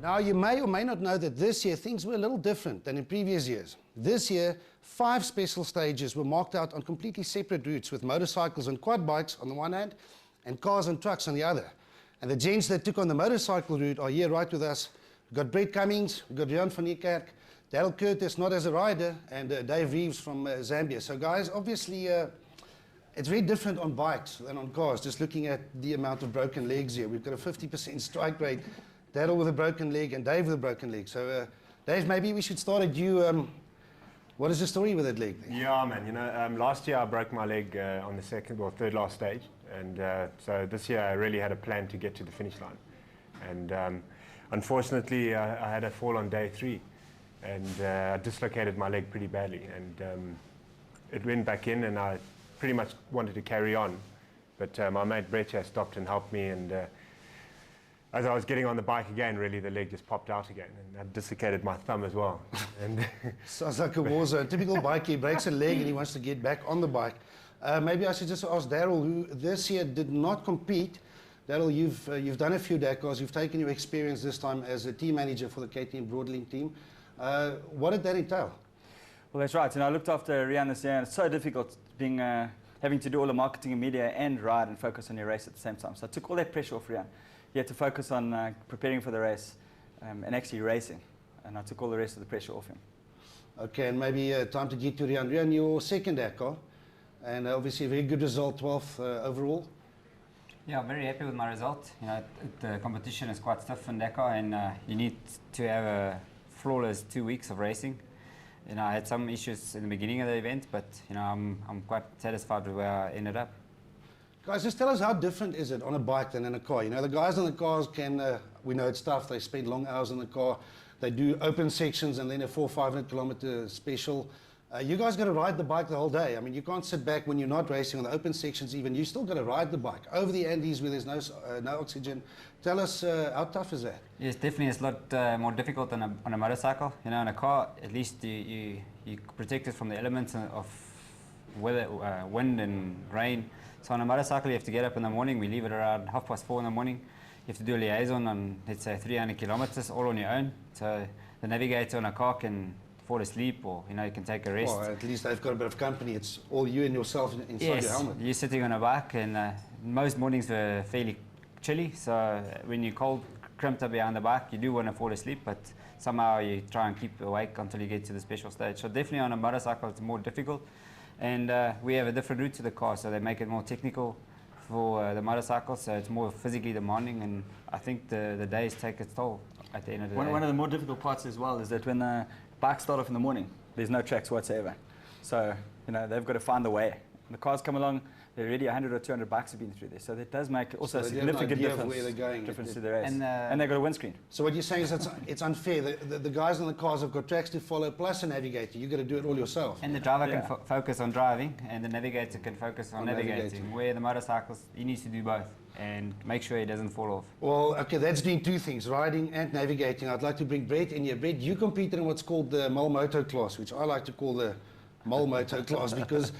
Now, you may or may not know that this year things were a little different than in previous years. This year, 5 special stages were marked out on completely separate routes with motorcycles and quad bikes on the one hand and cars and trucks on the other. And the gents that took on the motorcycle route are here right with us. We've got Brett Cummings, we've got Rian van Niekerk, Daryl Curtis, not as a rider, and Dave Reeves from Zambia. So guys, obviously it's very different on bikes than on cars, just looking at the amount of broken legs here. We've got a 50% strike rate, Daryl with a broken leg and Dave with a broken leg. So Dave, maybe we should start at you. What is the story with that leg there? Yeah, man, you know, last year I broke my leg on the second or third last stage, and so this year I really had a plan to get to the finish line. And unfortunately, I had a fall on day 3, and I dislocated my leg pretty badly, and it went back in, and I pretty much wanted to carry on, but my mate Brett stopped and helped me, and as I was getting on the bike again, really the leg just popped out again, and I dislocated my thumb as well. And sounds like a war zone. Typical biker, he breaks a leg and he wants to get back on the bike. Maybe I should just ask Daryl, who this year did not compete. Daryl, you've done a few Dakars, you've taken your experience this time as a team manager for the KTM Broadlink team. What did that entail? Well, that's right. And I looked after Rian this year, and it's so difficult being, having to do all the marketing and media and ride and focus on your race at the same time. So I took all that pressure off Rian. He had to focus on preparing for the race and actually racing. And I took all the rest of the pressure off him. Okay, and maybe time to get to Rian. Rian, your second Dakar, and obviously a very good result, 12th overall. Yeah, I'm very happy with my result. You know, the competition is quite stiff in Dakar, and you need to have a flawless 2 weeks of racing. You know, I had some issues in the beginning of the event, but you know, I'm quite satisfied with where I ended up. Guys, just tell us, how different is it on a bike than in a car? You know, the guys on the cars can, we know it's tough, they spend long hours in the car, they do open sections and then a 400 or 500 kilometer special. You guys got to ride the bike the whole day. I mean, you can't sit back when you're not racing on the open sections even. You still got to ride the bike over the Andes where there's no oxygen. Tell us, how tough is that? Yes, definitely it's a lot more difficult on a motorcycle. You know, in a car, at least you protected from the elements of weather, wind and rain. So on a motorcycle, you have to get up in the morning. We leave it around 4:30 in the morning. You have to do a liaison on, let's say, 300 kilometers all on your own. So the navigator on a car can fall asleep, or you know, you can take a rest. Well, at least they've got a bit of company. It's all you and yourself inside your helmet. You're sitting on a bike, and most mornings were fairly chilly. So when you're cold, crimped up behind the bike, you do want to fall asleep, but somehow you try and keep awake until you get to the special stage. So definitely on a motorcycle, it's more difficult. And we have a different route to the car, so they make it more technical for the motorcycle, so it's more physically demanding, and I think the days take its toll at the end of the day. One of the more difficult parts as well is that when the bikes start off in the morning, there's no tracks whatsoever. So, you know, they've got to find the way. When the cars come along, there already 100 or 200 bikes have been through there. So that does make also a significant difference to the race. And they've got a windscreen. So what you're saying is that it's unfair. The guys on the cars have got tracks to follow, plus a navigator. You've got to do it all yourself. And the driver can focus on driving, and the navigator can focus on navigating. Where the motorcycles, he needs to do both and make sure he doesn't fall off. Well, okay, that's doing 2 things, riding and navigating. I'd like to bring Brett in here. Brett, you competed in what's called the Moto class, which I like to call the Moto class, because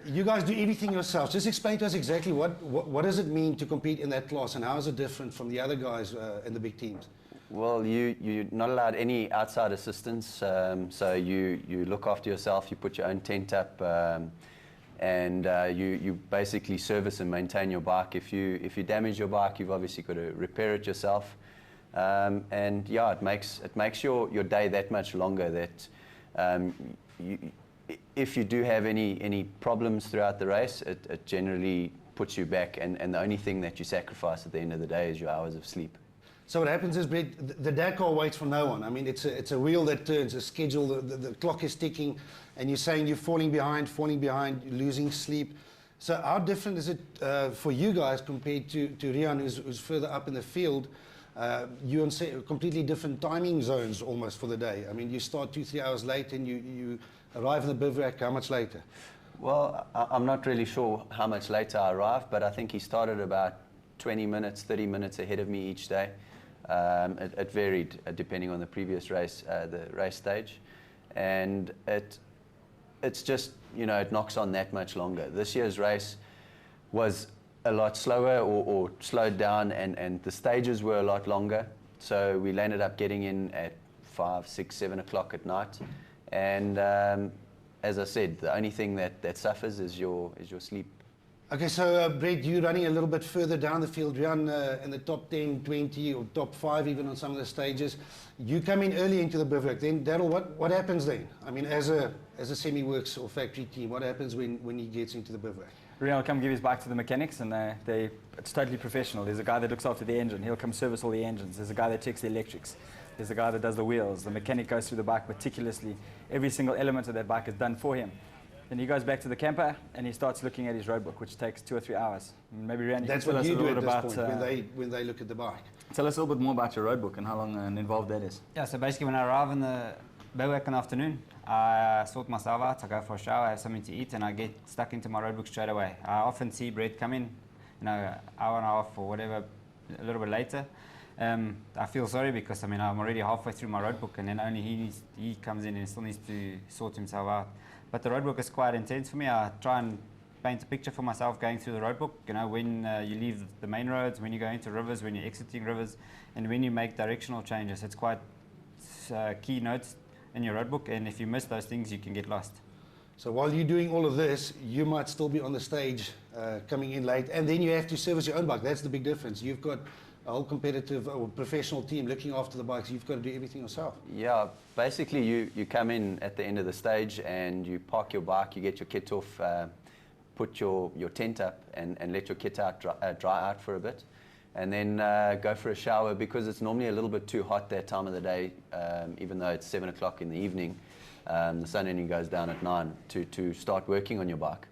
you guys do everything yourselves. Just explain to us exactly what does it mean to compete in that class, and how is it different from the other guys in the big teams? Well, you're not allowed any outside assistance, so you look after yourself, you put your own tent up, and you basically service and maintain your bike. If you damage your bike, you've obviously got to repair it yourself, and yeah, it makes your day that much longer. That if you do have any problems throughout the race, it generally puts you back, and the only thing that you sacrifice at the end of the day is your hours of sleep. So what happens is, Brett, the Dakar waits for no one. I mean, it's a wheel that turns, a schedule, the clock is ticking, and you're saying you're falling behind, losing sleep. So how different is it for you guys compared to Rian, who's further up in the field? You're on completely different timing zones almost for the day. I mean, you start 2-3 hours late, and you arrive in the bivouac how much later? Well, I'm not really sure how much later I arrived, but I think he started about 20 minutes, 30 minutes ahead of me each day. It varied depending on the previous race, the race stage, and it's just, you know, it knocks on that much longer. This year's race was a lot slower, or slowed down, and the stages were a lot longer. So we ended up getting in at 5, 6, 7 o'clock at night. And as I said, the only thing that suffers is your sleep. Okay, so Brett, you running a little bit further down the field, run in the top 10, 20, or top 5 even on some of the stages. You come in early into the bivouac. Then, Daryl, what happens then? I mean, as a semi-works or factory team, what happens when he gets into the bivouac? Rian will come give his bike to the mechanics, and it's totally professional. There's a guy that looks after the engine. He'll come service all the engines. There's a guy that checks the electrics. There's a guy that does the wheels. The mechanic goes through the bike meticulously. Every single element of that bike is done for him. Then he goes back to the camper and he starts looking at his road book, which takes 2 or 3 hours. Maybe Rian, you That's can tell what us you a do little at bit this about point when they look at the bike. Tell us a little bit more about your road book and how long involved that is. Yeah, so basically when I arrive in the bivouac in the afternoon, I sort myself out, I go for a shower, I have something to eat, and I get stuck into my road book straight away. I often see Brett come in, an hour and a half or whatever, a little bit later. I feel sorry because I'm already halfway through my road book, and then only he comes in and still needs to sort himself out. But the road book is quite intense for me. I try and paint a picture for myself going through the road book. When you leave the main roads, when you go into rivers, when you're exiting rivers, and when you make directional changes. It's quite key notes in your road book, and if you miss those things, you can get lost. So while you're doing all of this, you might still be on the stage coming in late, and then you have to service your own bike. That's the big difference. You've got a whole competitive or professional team looking after the bikes. You've got to do everything yourself. Yeah, basically you come in at the end of the stage and you park your bike, you get your kit off, put your tent up and let your kit out dry out for a bit, and then go for a shower because it's normally a little bit too hot that time of the day, even though it's 7 o'clock in the evening. The sun only goes down at 9 to start working on your bike.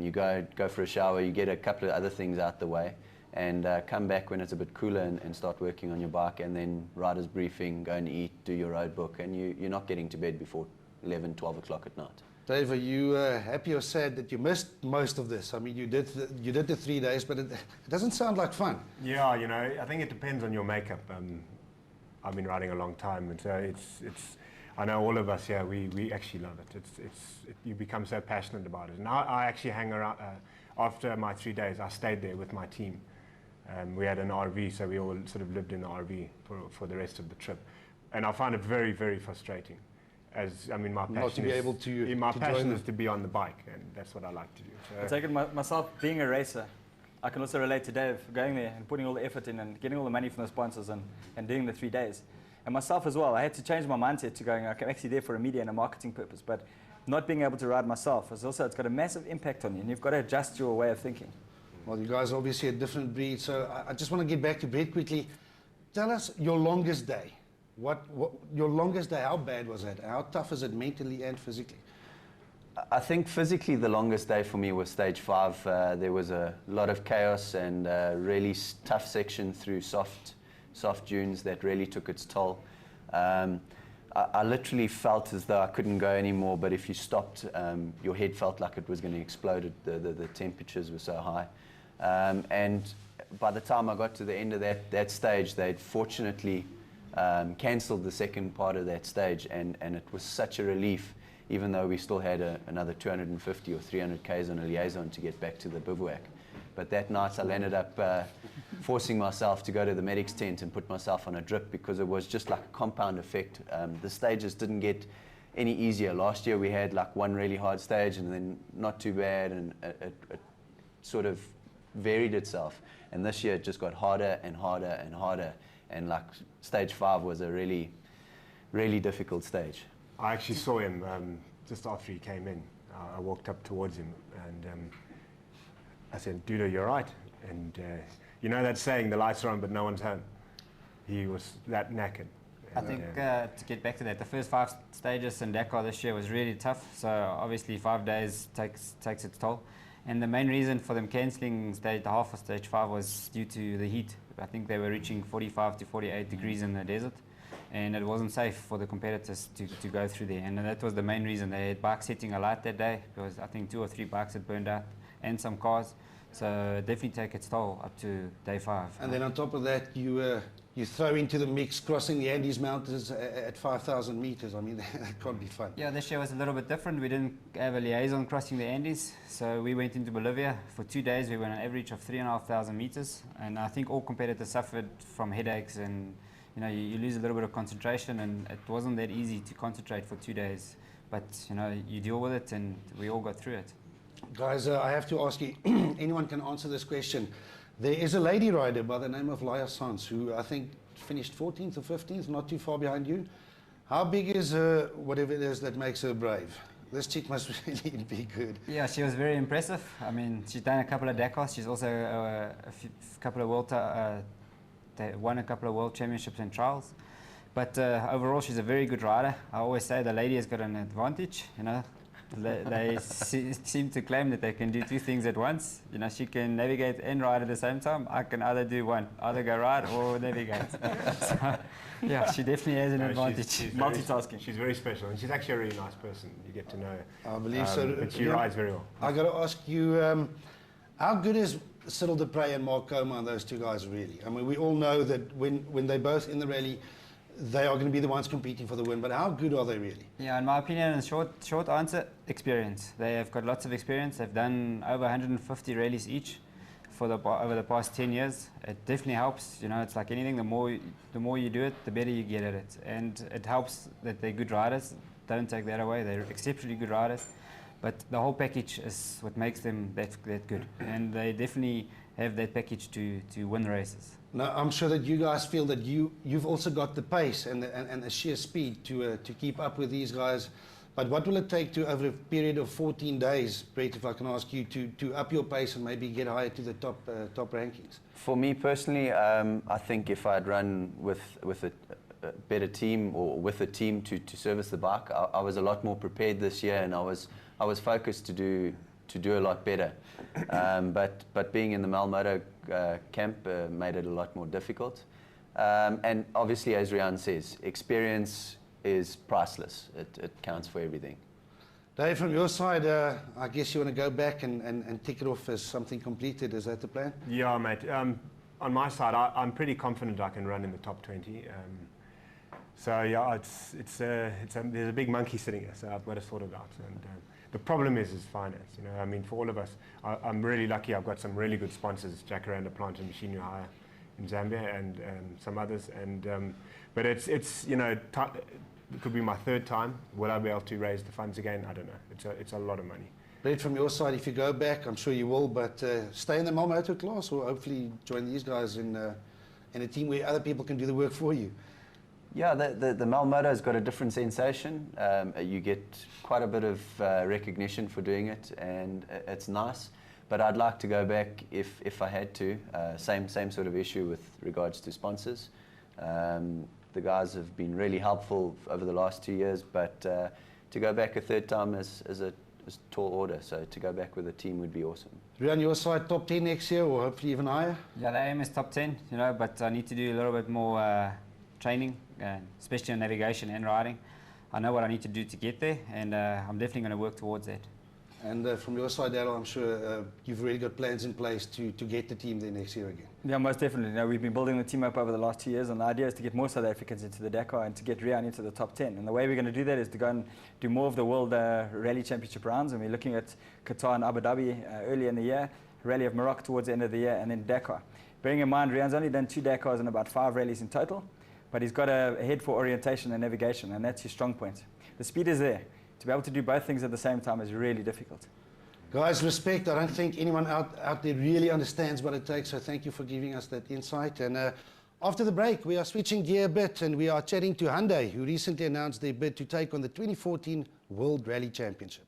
You go for a shower, you get a couple of other things out the way, and come back when it's a bit cooler and start working on your bike, and then rider's briefing, go and eat, do your road book, and you're not getting to bed before 11, 12 o'clock at night. Dave, are you happy or sad that you missed most of this? I mean, you did the 3 days, but it doesn't sound like fun. Yeah, I think it depends on your makeup. I've been riding a long time, and so it's. I know all of us here, we actually love it. You become so passionate about it. And I actually hang around. After my 3 days, I stayed there with my team. We had an RV, so we all sort of lived in the RV for the rest of the trip. And I find it very, very frustrating. My passion Not to be able to my to passion join is to be on the bike, and that's what I like to do. So I take it myself, being a racer, I can also relate to Dave going there and putting all the effort in and getting all the money from the sponsors and doing the 3 days. And myself as well, I had to change my mindset to going, okay, I'm actually there for a media and a marketing purpose, but not being able to ride myself is also, it's got a massive impact on you, and you've got to adjust your way of thinking. Well, you guys are obviously a different breed, so I just want to get back to Brett quickly. Tell us your longest day. What your longest day, how bad was that? How tough is it mentally and physically? I think physically the longest day for me was stage 5. There was a lot of chaos and a really tough section through soft dunes that really took its toll. I literally felt as though I couldn't go anymore, but if you stopped, your head felt like it was going to explode. The temperatures were so high. And by the time I got to the end of that stage, they'd fortunately cancelled the second part of that stage, and it was such a relief, even though we still had another 250 or 300 Ks on a liaison to get back to the bivouac. But that night I ended up forcing myself to go to the medic's tent and put myself on a drip because it was just like a compound effect. The stages didn't get any easier. Last year we had like one really hard stage and then not too bad, and it sort of varied itself. And this year it just got harder and harder and harder. And like stage 5 was a really, really difficult stage. I actually saw him just after he came in. I walked up towards him and I said, "Dudo, you're right." And you know that saying, the lights are on but no one's home? He was that knackered. I think to get back to that, the first 5 stages in Dakar this year was really tough. So obviously 5 days takes its toll. And the main reason for them cancelling the half of stage 5 was due to the heat. I think they were reaching 45 to 48 degrees in the desert, and it wasn't safe for the competitors to go through there. And that was the main reason. They had bikes hitting a light that day because I think 2 or 3 bikes had burned out and some cars. So definitely take its toll up to day 5. And then on top of that, you throw into the mix crossing the Andes Mountains at 5,000 meters. I mean, that can't be fun. Yeah, this year was a little bit different. We didn't have a liaison crossing the Andes, so we went into Bolivia. For 2 days, we went an average of 3,500 meters, and I think all competitors suffered from headaches, and you lose a little bit of concentration, and it wasn't that easy to concentrate for 2 days. But you deal with it, and we all got through it. Guys, I have to ask you, anyone can answer this question. There is a lady rider by the name of Laia Sans, who I think finished 14th or 15th, not too far behind you. How big is her, whatever it is that makes her brave? This chick must really be good. Yeah, she was very impressive. I mean, she's done a couple of Dakars. She's also couple of won a couple of world championships and trials. But overall, she's a very good rider. I always say the lady has got an advantage. They seem to claim that they can do 2 things at once. She can navigate and ride at the same time. I can either do one, either go ride or navigate. So, yeah, she definitely has an advantage. She's Multitasking. She's very special, and she's actually a really nice person. You get to know her. I believe so. But she rides very well. I got to ask you, how good is Cyril Dupre and Mark Coma, those 2 guys, really? I mean, we all know that when they're both in the rally, they are going to be the ones competing for the win, but how good are they really? Yeah, in my opinion, in short answer, experience. They have got lots of experience. They've done over 150 rallies each over the past 10 years. It definitely helps. It's like anything, the more you do it, the better you get at it. And it helps that they're good riders. Don't take that away. They're exceptionally good riders. But the whole package is what makes them that good. And they definitely have that package to win races. Now, I'm sure that you guys feel that you've also got the pace and the sheer speed to keep up with these guys. But what will it take to, over a period of 14 days, Brett, if I can ask you, to up your pace and maybe get higher to the top rankings? For me personally, I think if I'd run with a better team or with a team to service the bike, I was a lot more prepared this year, and I was focused to do a lot better. But being in the Malmoto camp made it a lot more difficult. And obviously, as Riaan says, experience is priceless. It counts for everything. Dave, from your side, I guess you want to go back and tick it off as something completed. Is that the plan? Yeah, mate. On my side, I'm pretty confident I can run in the top 20. So yeah, there's a big monkey sitting here, so I've got to sort it out. And the problem is finance. I mean, for all of us, I'm really lucky. I've got some really good sponsors, Jacaranda Plant and Machinery Hire in Zambia, and some others. And but it's it could be my 3rd time. Will I be able to raise the funds again? I don't know. It's a lot of money. Brett, from your side, if you go back, I'm sure you will, but stay in the Malmoto class, or hopefully join these guys in a team where other people can do the work for you. Yeah, the Malmoto's got a different sensation. You get quite a bit of recognition for doing it, and it's nice. But I'd like to go back if I had to. Same sort of issue with regards to sponsors. The guys have been really helpful over the last 2 years, but to go back a 3rd time is a tall order. So to go back with a team would be awesome. Riaan, your side, top 10 next year, or hopefully even higher? Yeah, the aim is top 10, but I need to do a little bit more training, especially on navigation and riding. I know what I need to do to get there, and I'm definitely going to work towards that. And from your side, Daryl, I'm sure you've already got plans in place to get the team there next year again. Yeah, most definitely. We've been building the team up over the last 2 years, and the idea is to get more South Africans into the Dakar and to get Riaan into the top 10. And the way we're going to do that is to go and do more of the World Rally Championship rounds, and we're looking at Qatar and Abu Dhabi early in the year, Rally of Morocco towards the end of the year, and then Dakar. Bearing in mind, Riaan's only done 2 Dakars and about 5 rallies in total, but he's got a head for orientation and navigation, and that's his strong point. The speed is there. To be able to do both things at the same time is really difficult. Guys, respect. I don't think anyone out there really understands what it takes, so thank you for giving us that insight. And after the break, we are switching gear a bit, and we are chatting to Hyundai, who recently announced their bid to take on the 2014 World Rally Championship.